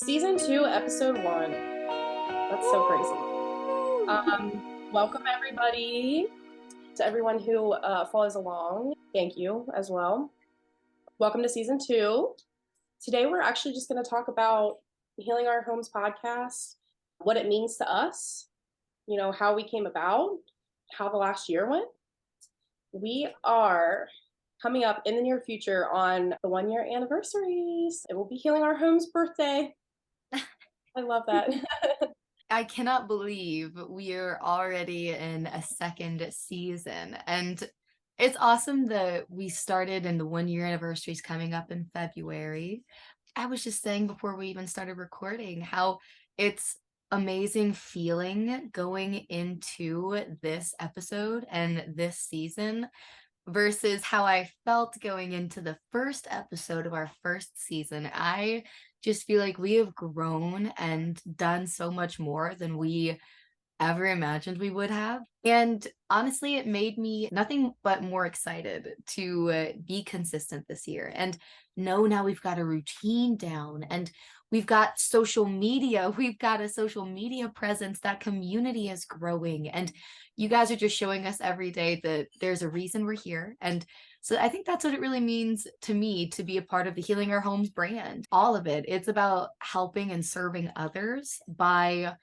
Season 2, episode 1. That's so crazy. Welcome everybody to everyone who follows along. Thank you as well. Welcome to season 2. Today we're actually just going to talk about Healing Our Homes podcast, what it means to us, how we came about, how the last year went. We are coming up in the near future on the 1 year anniversaries. It will be Healing Our Homes birthday. I love that. I cannot believe we're already in a second season. And it's awesome that we started and the 1 year anniversary is coming up in February. I was just saying before we even started recording how it's amazing feeling going into this episode and this season versus how I felt going into the first episode of our first season. I just feel like we have grown and done so much more than we ever imagined we would have. And honestly, it made me nothing but more excited to be consistent this year and know now we've got a routine down and we've got social media. We've got a social media presence. That community is growing. And you guys are just showing us every day that there's a reason we're here. And so I think that's what it really means to me to be a part of the Healing Our Homes brand. All of it. It's about helping and serving others by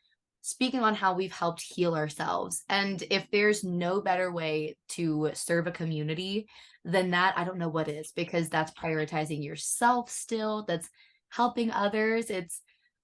speaking on how we've helped heal ourselves. And if there's no better way to serve a community than that, I don't know what is, because that's prioritizing yourself still, that's helping others. It's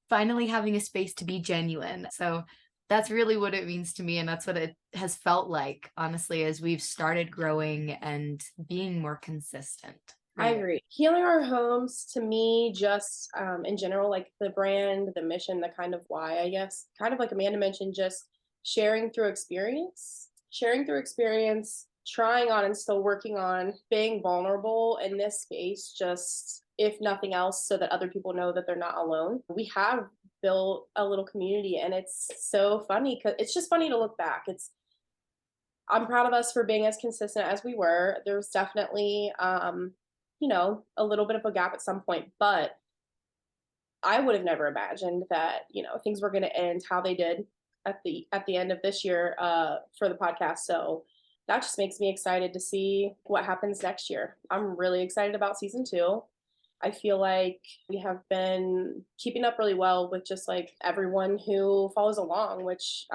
finally having a space to be genuine. So that's really what it means to me. And that's what it has felt like, honestly, as we've started growing and being more consistent. I agree. Healing Our Homes, to me, just in general, like the brand, the mission, the kind of why, I guess, kind of like Amanda mentioned, just sharing through experience, trying on and still working on being vulnerable in this space, just if nothing else, so that other people know that they're not alone. We have built a little community, and it's so funny because it's just funny to look back. I'm proud of us for being as consistent as we were. There was definitely a little bit of a gap at some point, but I would have never imagined that, things were going to end how they did at the end of this year for the podcast. So that just makes me excited to see what happens next year. I'm really excited about season 2. I feel like we have been keeping up really well with just like everyone who follows along, which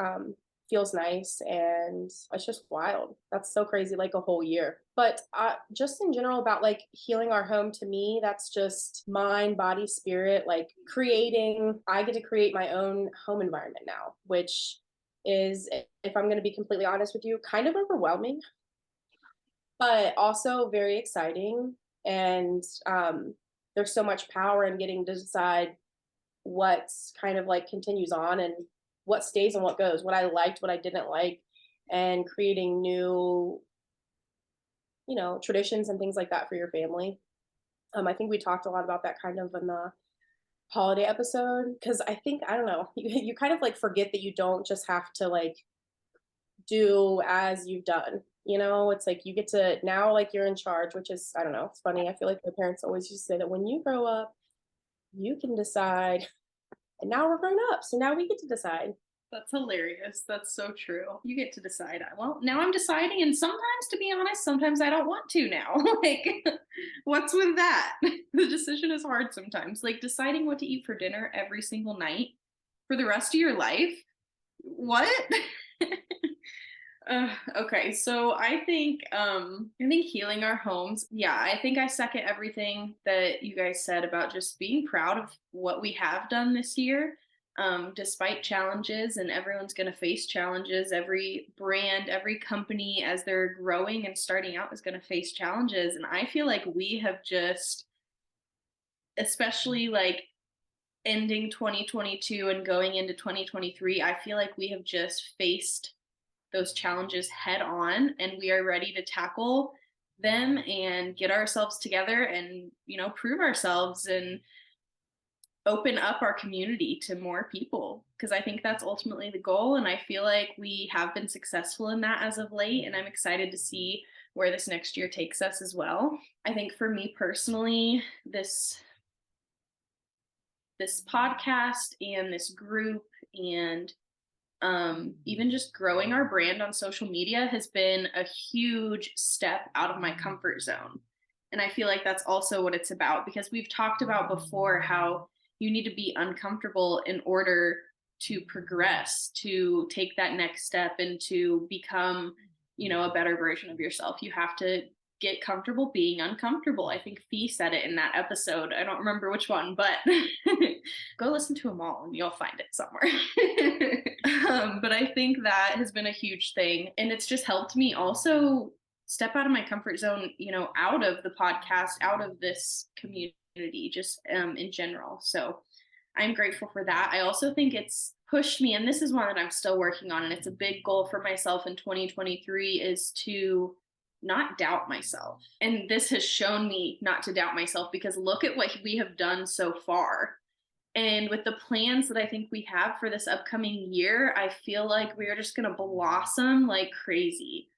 feels nice, and it's just wild. That's so crazy, like a whole year. But just in general about like healing our home, to me, that's just mind, body, spirit, like creating. I get to create my own home environment now, which is, if I'm going to be completely honest with you, kind of overwhelming, but also very exciting. And there's so much power in getting to decide what's kind of like continues on and what stays and what goes, what I liked, what I didn't like, and creating new, traditions and things like that for your family. I think we talked a lot about that kind of in the holiday episode, because I think, I don't know, you kind of like forget that you don't just have to like do as you've done. It's like you get to now, like you're in charge, which is, I don't know, it's funny. I feel like my parents always used to say that when you grow up, you can decide. And now we're grown up, so now we get to decide. That's hilarious. That's so true. You get to decide. Well, now I'm deciding, and sometimes, to be honest, sometimes I don't want to now. Like, what's with that? The decision is hard sometimes. Like deciding what to eat for dinner every single night for the rest of your life. What? Okay, so I think healing our homes. Yeah, I think I second everything that you guys said about just being proud of what we have done this year. Despite challenges, and everyone's going to face challenges. Every brand, every company, as they're growing and starting out, is going to face challenges. And I feel like we have just, especially like ending 2022 and going into 2023, I feel like we have just faced those challenges head on, and we are ready to tackle them and get ourselves together and, prove ourselves and open up our community to more people, because I think that's ultimately the goal. And I feel like we have been successful in that as of late. And I'm excited to see where this next year takes us as well. I think for me personally, this this podcast and this group and even just growing our brand on social media has been a huge step out of my comfort zone. And I feel like that's also what it's about, because we've talked about before how you need to be uncomfortable in order to progress, to take that next step and to become, a better version of yourself. You have to get comfortable being uncomfortable. I think Fee said it in that episode. I don't remember which one, but go listen to them all and you'll find it somewhere. But I think that has been a huge thing. And it's just helped me also step out of my comfort zone, out of the podcast, out of this community, just in general. So I'm grateful for that. I also think it's pushed me, and this is one that I'm still working on, and it's a big goal for myself in 2023, is to not doubt myself. And this has shown me not to doubt myself, because look at what we have done so far. And with the plans that I think we have for this upcoming year, I feel like we are just going to blossom like crazy.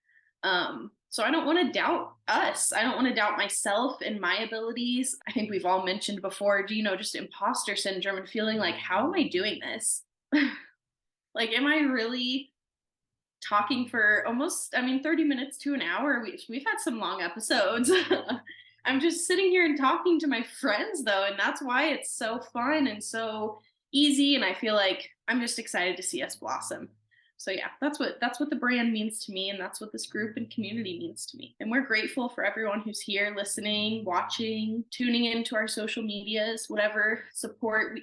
So I don't want to doubt us. I don't want to doubt myself and my abilities. I think we've all mentioned before, just imposter syndrome and feeling like, how am I doing this? Like, am I really talking for almost, 30 minutes to an hour? We've had some long episodes. I'm just sitting here and talking to my friends though, and that's why it's so fun and so easy. And I feel like I'm just excited to see us blossom. So yeah, that's what the brand means to me, and that's what this group and community means to me. And we're grateful for everyone who's here listening, watching, tuning into our social medias, whatever support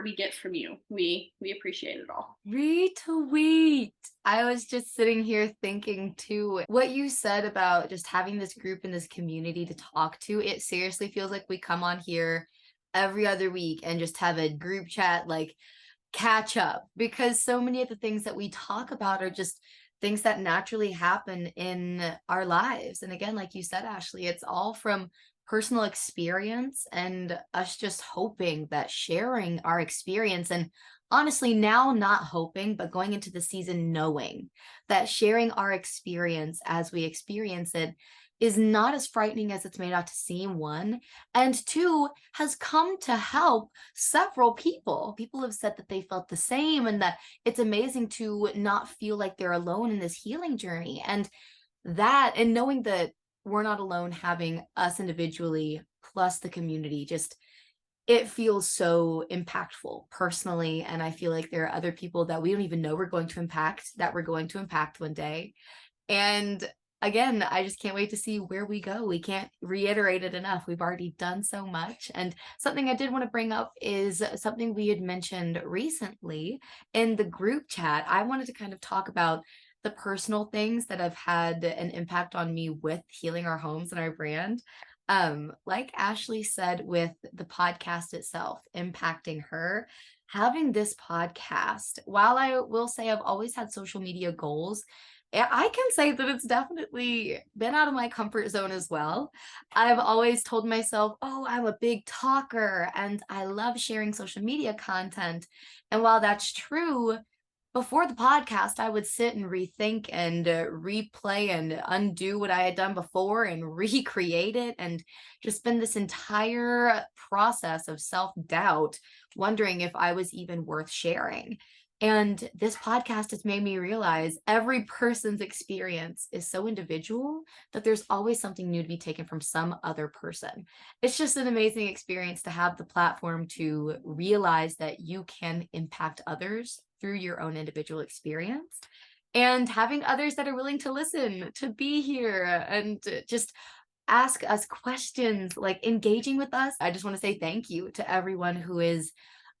we get from you. We appreciate it all. Retweet. I was just sitting here thinking too, what you said about just having this group and this community to talk to. It seriously feels like we come on here every other week and just have a group chat, like catch up, because so many of the things that we talk about are just things that naturally happen in our lives. And again, like you said, Ashley, it's all from personal experience and us just hoping that sharing our experience, and honestly now not hoping, but going into the season knowing that sharing our experience as we experience it is not as frightening as it's made out to seem, one, and two, has come to help several people. People have said that they felt the same, and that it's amazing to not feel like they're alone in this healing journey. And knowing that we're not alone, having us individually plus the community, just it feels so impactful personally. And I feel like there are other people that we don't even know we're going to impact, that we're going to impact one day. And again, I just can't wait to see where we go. We can't reiterate it enough. We've already done so much. And something I did want to bring up is something we had mentioned recently in the group chat. I wanted to kind of talk about the personal things that have had an impact on me with healing our homes and our brand. Like Ashley said, with the podcast itself impacting her, having this podcast, while I will say I've always had social media goals, I can say that it's definitely been out of my comfort zone as well. I've always told myself, oh, I'm a big talker and I love sharing social media content. And while that's true, before the podcast, I would sit and rethink and replay and undo what I had done before and recreate it, and just spend this entire process of self-doubt, wondering if I was even worth sharing. And this podcast has made me realize every person's experience is so individual that there's always something new to be taken from some other person. It's just an amazing experience to have the platform to realize that you can impact others through your own individual experience, and having others that are willing to listen, to be here, and just ask us questions, like engaging with us. I just want to say thank you to everyone who is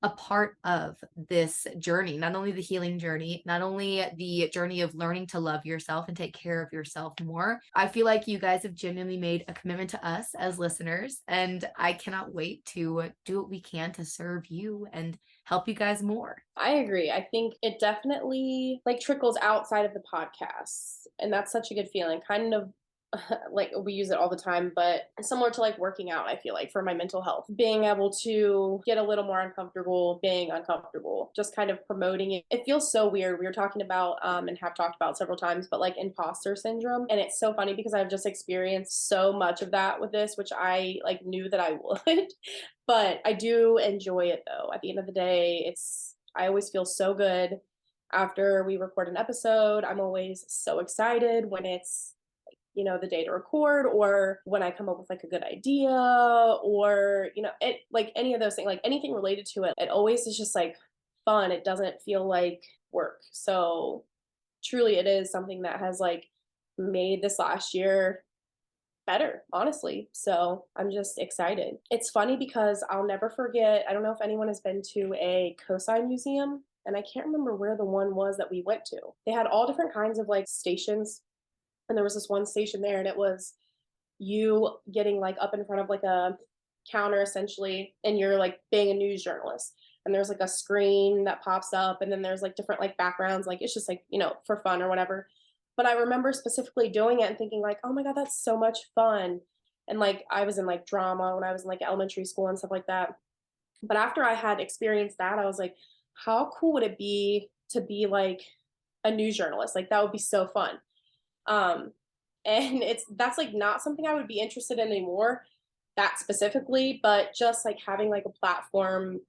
a part of this journey, not only the healing journey, not only the journey of learning to love yourself and take care of yourself more. I feel like you guys have genuinely made a commitment to us as listeners, and I cannot wait to do what we can to serve you and help you guys more. I agree. I think it definitely trickles outside of the podcast, and that's such a good feeling. Kind of like we use it all the time, but similar to like working out, I feel like for my mental health, being able to get a little more uncomfortable, being uncomfortable, just kind of promoting it. It feels so weird. We were talking about, and have talked about several times, but like imposter syndrome. And it's so funny because I've just experienced so much of that with this, which I like knew that I would, but I do enjoy it though. At the end of the day, I always feel so good after we record an episode. I'm always so excited when it's the day to record, or when I come up with like a good idea, or it, like any of those things, like anything related to it, it always is just like fun. It doesn't feel like work. So truly it is something that has like made this last year better, honestly. So I'm just excited. It's funny because I'll never forget, I don't know if anyone has been to a Cosign museum, and I can't remember where the one was that we went to. They had all different kinds of like stations, and there was this one station there, and it was you getting like up in front of like a counter essentially, and you're like being a news journalist, and there's like a screen that pops up, and then there's like different like backgrounds, like it's just like for fun or whatever. But I remember specifically doing it and thinking like, oh my god, that's so much fun. And like I was in like drama when I was in like elementary school and stuff like that. But after I had experienced that, I was like, how cool would it be to be like a news journalist? Like that would be so fun. um and that's like not something I would be interested in anymore, that specifically, but just like having like a platform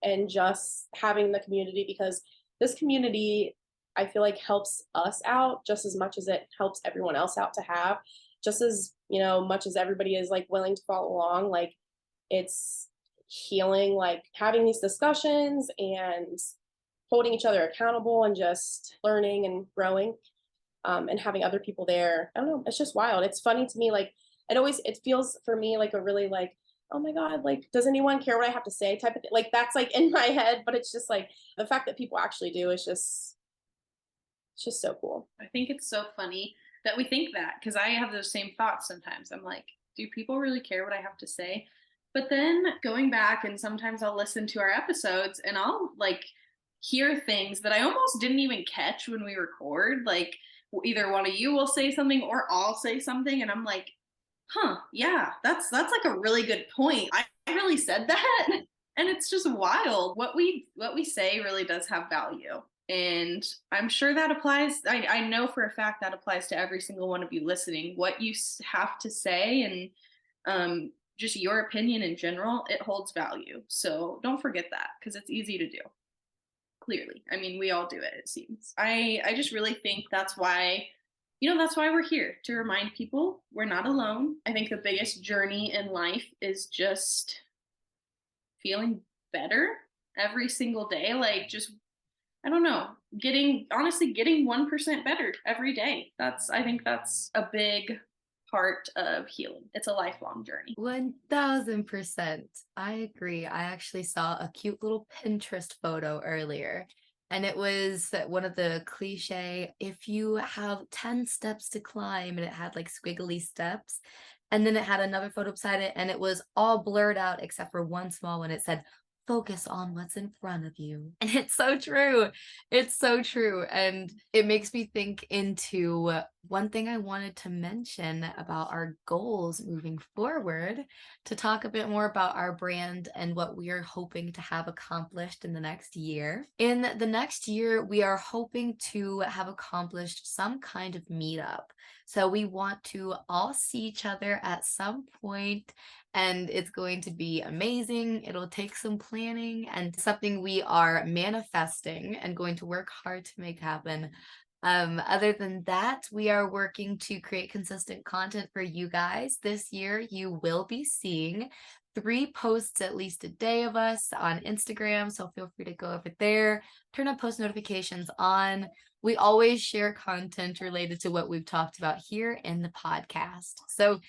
and just having the community, because this community, I feel like, helps us out just as much as it helps everyone else out to have, just as much as everybody is like willing to follow along. Like it's healing, like having these discussions and holding each other accountable and just learning and growing, and having other people there. I don't know. It's just wild. It's funny to me. Like it feels for me like a really like, oh my God, like, does anyone care what I have to say type of thing. Like that's like in my head, but it's just like the fact that people actually do is it's just so cool. I think it's so funny that we think that, because I have those same thoughts sometimes. I'm like, do people really care what I have to say? But then going back, and sometimes I'll listen to our episodes and I'll like hear things that I almost didn't even catch when we record. Like either one of you will say something or I'll say something, and I'm like, huh, yeah, that's like a really good point. I really said that. And it's just wild. What we say really does have value. And I'm sure that applies. I know for a fact that applies to every single one of you listening. What you have to say, and just your opinion in general, it holds value. So don't forget that, because it's easy to do. Clearly, I mean, we all do it seems. I just really think that's why we're here, to remind people we're not alone. I think the biggest journey in life is just feeling better every single day. Like, just, I don't know, getting 1% better every day. I think that's a big part of healing. It's a lifelong journey. 1000%. I agree. I actually saw a cute little Pinterest photo earlier, and it was one of the cliche, if you have 10 steps to climb, and it had like squiggly steps. And then it had another photo beside it, and it was all blurred out except for one small one. It said, focus on what's in front of you. And it's so true. It's so true. And it makes me think into one thing I wanted to mention about our goals moving forward, to talk a bit more about our brand and what we are hoping to have accomplished in the next year. In the next year, we are hoping to have accomplished some kind of meetup. So we want to all see each other at some point, and it's going to be amazing. It'll take some planning and something we are manifesting and going to work hard to make happen. Other than that, we are working to create consistent content for you guys. This year, you will be seeing 3 posts at least a day of us on Instagram, so feel free to go over there, turn on post notifications on. We always share content related to what we've talked about here in the podcast. So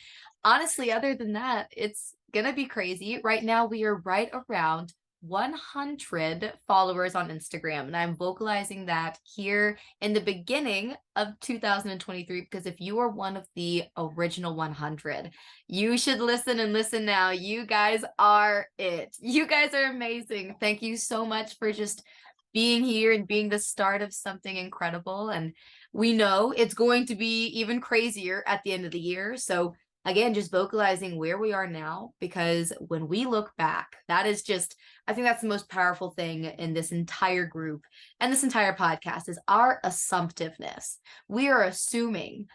honestly, other than that, it's gonna be crazy. Right now, we are right around 100 followers on Instagram, and I'm vocalizing that here in the beginning of 2023, because if you are one of the original 100, you should listen and listen now. You guys are it. You guys are amazing. Thank you so much for just being here and being the start of something incredible. And We know it's going to be even crazier at the end of the year. So again, just vocalizing where we are now, because when we look back, that is just, I think that's the most powerful thing in this entire group and this entire podcast is our assumptiveness. We are assuming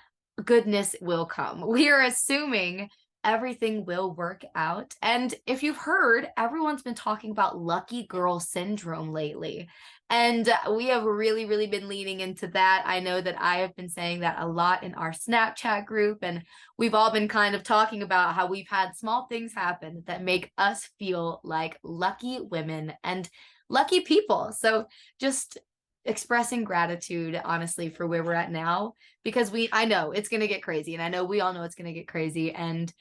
goodness will come. We are assuming everything will work out. And if you've heard, everyone's been talking about lucky girl syndrome lately. And we have really, really been leaning into that. I know that I have been saying that a lot in our Snapchat group, and we've all been kind of talking about how we've had small things happen that make us feel like lucky women and lucky people. So just expressing gratitude, honestly, for where we're at now, because I know it's going to get crazy, and I know we all know it's going to get crazy, and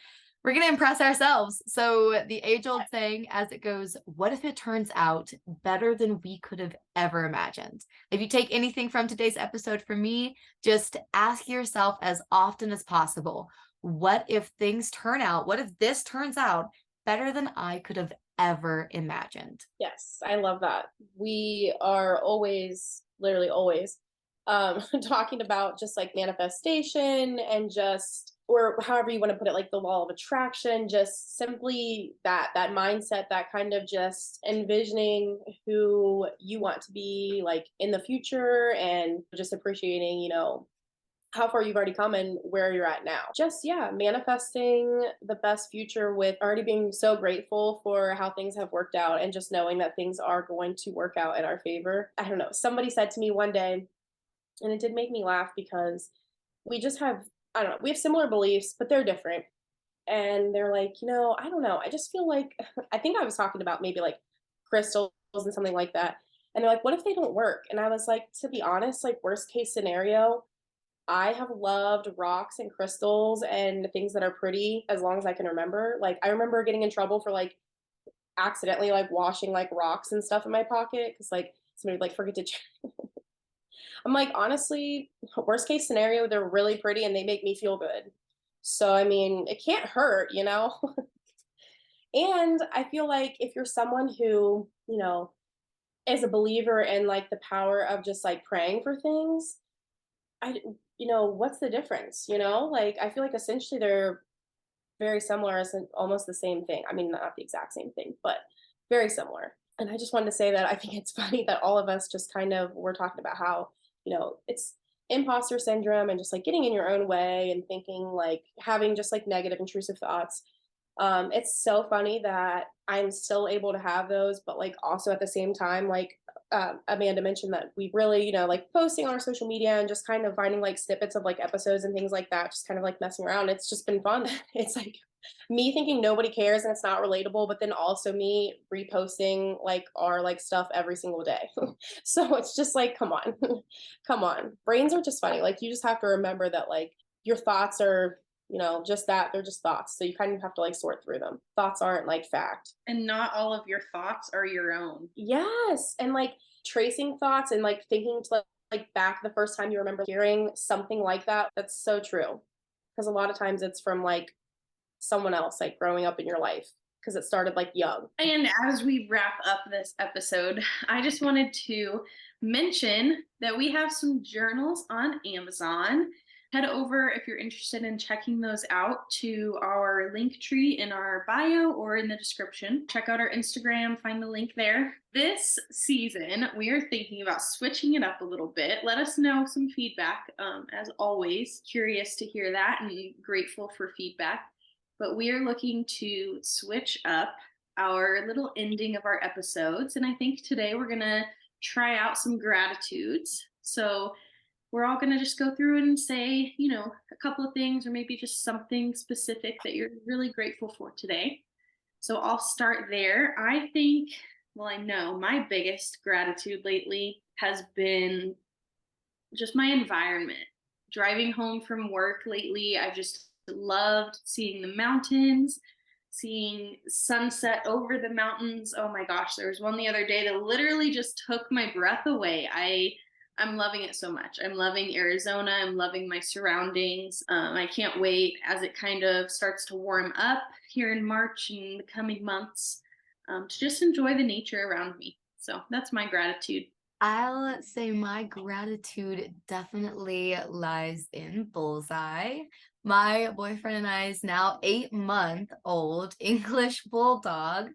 we're going to impress ourselves. So the age-old saying, as it goes, what if it turns out better than we could have ever imagined? If you take anything from today's episode from me, just ask yourself as often as possible, what if things turn out, what if this turns out better than I could have ever imagined? Yes, I love that. We are always, literally always, talking about just like manifestation and just, or however you want to put it, like the law of attraction, just simply that mindset, that kind of just envisioning who you want to be like in the future, and just appreciating, how far you've already come and where you're at now. Just, yeah, manifesting the best future with already being so grateful for how things have worked out, and just knowing that things are going to work out in our favor. I don't know. Somebody said to me one day, and it did make me laugh, because we just have, I don't know, we have similar beliefs, but they're different. And they're like, I don't know. I just feel like, I think I was talking about maybe like crystals and something like that. And they're like, what if they don't work? And I was like, to be honest, like worst case scenario, I have loved rocks and crystals and things that are pretty as long as I can remember. Like I remember getting in trouble for like accidentally like washing like rocks and stuff in my pocket, because like somebody would like forget to check. I'm like, honestly, worst case scenario, they're really pretty and they make me feel good. So I mean, it can't hurt, you know? And I feel like if you're someone who, is a believer in like the power of just like praying for things, what's the difference? Like I feel like essentially they're very similar, as in almost the same thing. I mean, not the exact same thing, but very similar. And I just wanted to say that I think it's funny that all of us just kind of were talking about how, it's imposter syndrome and just like getting in your own way and thinking like having just like negative intrusive thoughts. It's so funny that I'm still able to have those, but like also at the same time, like Amanda mentioned, that we really, like posting on our social media and just kind of finding like snippets of like episodes and things like that, just kind of like messing around. It's just been fun. It's like me thinking nobody cares and it's not relatable, but then also me reposting like our like stuff every single day. So it's just like, come on, come on. Brains are just funny. Like you just have to remember that like your thoughts are, just that, they're just thoughts. So you kind of have to like sort through them. Thoughts aren't like fact. And not all of your thoughts are your own. Yes. And like tracing thoughts and like thinking to like back the first time you remember hearing something like that. That's so true. Because a lot of times it's from like someone else, like growing up in your life, because it started like young. And as we wrap up this episode, I just wanted to mention that we have some journals on Amazon. Head over if you're interested in checking those out to our link tree in our bio or in the description. Check out our Instagram, find the link there. This season, we are thinking about switching it up a little bit. Let us know some feedback. As always, curious to hear that and grateful for feedback. But we are looking to switch up our little ending of our episodes. And I think today we're going to try out some gratitudes. So we're all going to just go through and say, a couple of things, or maybe just something specific that you're really grateful for today. So I'll start there. I think, I know my biggest gratitude lately has been just my environment. Driving home from work lately, I've just loved seeing the mountains, seeing sunset over the mountains. Oh my gosh, there was one the other day that literally just took my breath away. I'm loving it so much. I'm loving Arizona. I'm loving my surroundings. I can't wait as it kind of starts to warm up here in March and the coming months to just enjoy the nature around me. So that's my gratitude. I'll say my gratitude definitely lies in Bullseye. My boyfriend and I's now 8-month-old English bulldog.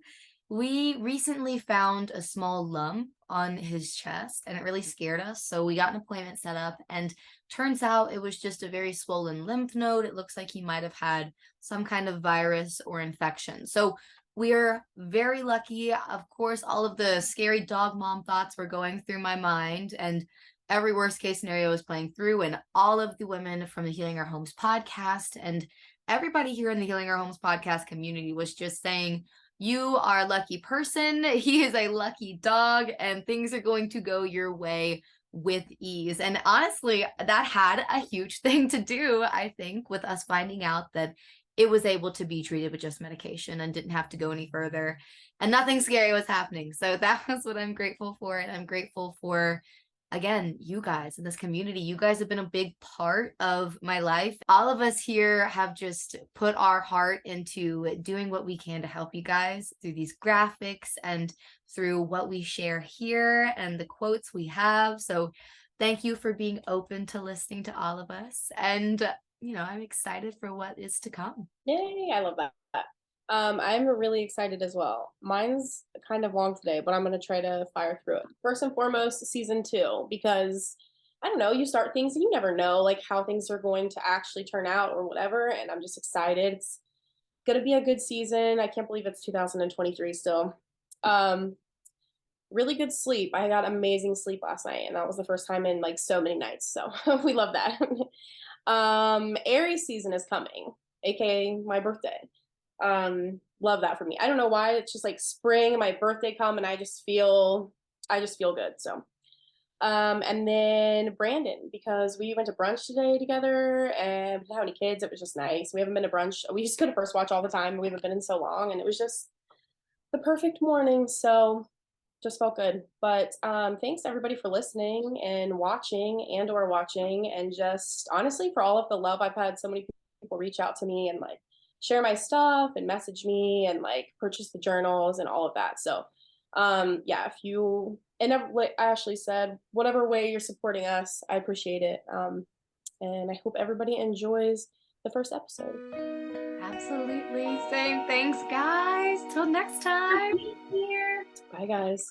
We recently found a small lump on his chest and it really scared us. So we got an appointment set up, and turns out it was just a very swollen lymph node. It looks like he might have had some kind of virus or infection. So we're very lucky. Of course, all of the scary dog mom thoughts were going through my mind, and every worst case scenario was playing through. And all of the women from the Healing Our Homes podcast and everybody here in the Healing Our Homes podcast community was just saying, you are a lucky person. He is a lucky dog, and things are going to go your way with ease. And honestly, that had a huge thing to do, I think, with us finding out that it was able to be treated with just medication and didn't have to go any further, and nothing scary was happening. So that was what I'm grateful for. And I'm grateful for, again, you guys in this community. You guys have been a big part of my life. All of us here have just put our heart into doing what we can to help you guys through these graphics and through what we share here and the quotes we have. So thank you for being open to listening to all of us. And I'm excited for what is to come. Yay, I love that. I'm really excited as well. Mine's kind of long today, but I'm going to try to fire through it. First and foremost, season 2, because I don't know, you start things and you never know like how things are going to actually turn out or whatever. And I'm just excited. It's going to be a good season. I can't believe it's 2023 still. Really good sleep. I got amazing sleep last night, and that was the first time in like so many nights. So we love that. Aries season is coming, aka my birthday. Love that for me. I don't know why. It's just like spring, my birthday come, and I just feel good. So and then Brandon, because we went to brunch today together and we didn't have any kids. It was just nice. We haven't been to brunch. We just go to First Watch all the time. We haven't been in so long, and it was just the perfect morning. So just felt good. But thanks everybody for listening and watching and/or watching, and just honestly for all of the love. I've had so many people reach out to me and like share my stuff and message me and like purchase the journals and all of that. So yeah, if you, and what Ashley said, whatever way you're supporting us, I appreciate it. And I hope everybody enjoys the first episode. Absolutely. Same. Thanks, guys. Till next time. Here. Bye guys.